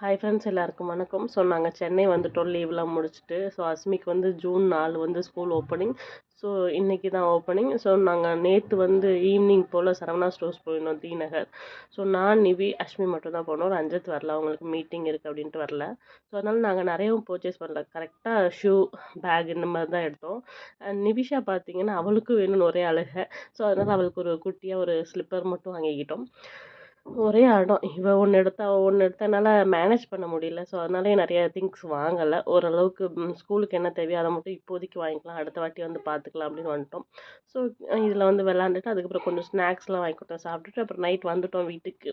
Hi friends, எல்லாருக்கும் வணக்கம். So நாங்கள் சென்னை வந்துட்டோம் லீவ்லாம் முடிச்சுட்டு. ஸோ அஸ்மிக்கு வந்து ஜூன் 4 வந்து ஸ்கூல் ஓப்பனிங். ஸோ இன்றைக்கி தான் ஓப்பனிங். ஸோ நாங்கள் நேற்று வந்து ஈவினிங் போல் சரவணா ஸ்டோர்ஸ் போயிருந்தோம், டி நகர். ஸோ நான், நிவி, அஸ்மி மட்டும் தான் போனோம். ரஞ்சித் வரல, அவங்களுக்கு மீட்டிங் இருக்குது அப்படின்ட்டு வரல. ஸோ அதனால் நாங்கள் நிறையவும் பர்ச்சேஸ் பண்ணல. கரெக்டாக ஷூ, பேக் இந்த மாதிரி தான் எடுத்தோம். அண்ட் நிவிஷா பார்த்தீங்கன்னா அவளுக்கும் வேணும்னு ஒரே அழுகை. ஸோ அதனால் அவளுக்கு ஒரு குட்டியாக ஒரு ஸ்லிப்பர் மட்டும் வாங்கிக்கிட்டோம். ஒரே இடம், இவ ஒன்று எடுத்தா அவள் ஒன்று எடுத்தனால மேனேஜ் பண்ண முடியல. ஸோ அதனாலே நிறைய திங்ஸ் வாங்கலை. ஓரளவுக்கு ஸ்கூலுக்கு என்ன தேவையோ அதை மட்டும் இப்போதைக்கு வாங்கிக்கலாம், அடுத்த வாட்டி வந்து பார்த்துக்கலாம் அப்படின்னு வந்துட்டோம். ஸோ இதில் வந்து விளாண்டுட்டு அதுக்கப்புறம் கொஞ்சம் ஸ்நாக்ஸ்லாம் வாங்கி கொடுத்தோம், சாப்பிட்டுட்டு அப்புறம் நைட் வந்துட்டோம் வீட்டுக்கு.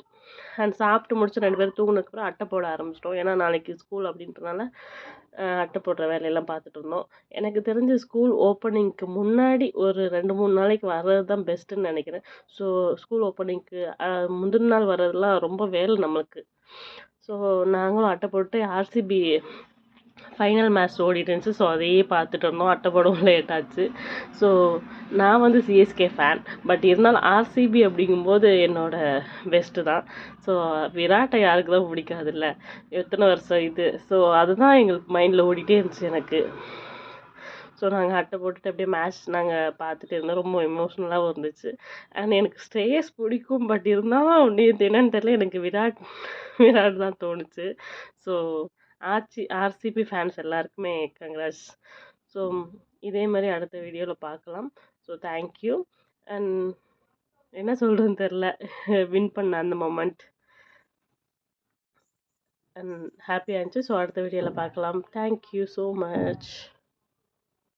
அண்ட் சாப்பிட்டு முடிச்சு 2 பேரும் தூங்குனதுக்கப்புறம் அட்டை போட ஆரம்பிச்சிட்டோம். ஏன்னா நாளைக்கு ஸ்கூல் அப்படின்றனால அட்டை போடுற வேலையெல்லாம் பார்த்துட்டு இருந்தோம். எனக்கு தெரிஞ்ச ஸ்கூல் ஓப்பனிங்க்கு முன்னாடி ஒரு 2-3 நாளைக்கு வர்றது தான் பெஸ்ட்டுன்னு நினைக்கிறேன். ஸோ ஸ்கூல் ஓப்பனிங்க்கு முந்தின நாள் வர்றதுலாம் ரொம்ப வேலை நம்மளுக்கு. ஸோ நாங்களும் அட்டை போட்டு ஆர்சிபி ஃபைனல் மேட்ச் ஓடிட்டு இருந்துச்சு. ஸோ அதையே பார்த்துட்டு இருந்தோம், அட்டை போடவும் லேட் ஆச்சு. ஸோ நான் வந்து சிஎஸ்கே ஃபேன், பட் இருந்தாலும் ஆர்சிபி அப்படிங்கும்போது என்னோட பெஸ்ட்டு தான். ஸோ விராட்டை யாருக்கு தான் பிடிக்காது இல்லை, எத்தனை வருஷம் இது. ஸோ அதுதான் எங்களுக்கு மைண்டில் ஓடிட்டே இருந்துச்சு எனக்கு. ஸோ நாங்கள் அட்டை போட்டுட்டு அப்படியே மேட்ச் நாங்கள் பார்த்துட்டு இருந்தோம். ரொம்ப எமோஷ்னலாகவும் இருந்துச்சு. அண்ட் எனக்கு ஸ்ட்ரேயஸ் பிடிக்கும், பட் இருந்தாலும் நேற்று என்னன்னு தெரியல, எனக்கு விராட் தான் தோணுச்சு. ஸோ ஆர்சிபி ஃபேன்ஸ் எல்லாருக்குமே கங்க்ராட்ஸ். ஸோ இதே மாதிரி அடுத்த வீடியோவில் பார்க்கலாம். So thank you. அண்ட் என்ன சொல்கிறதுன்னு தெரில, வின் பண்ண அந்த மொமெண்ட் அண்ட் ஹாப்பியாக இருந்துச்சு. ஸோ அடுத்த வீடியோவில் பார்க்கலாம். Thank you so much.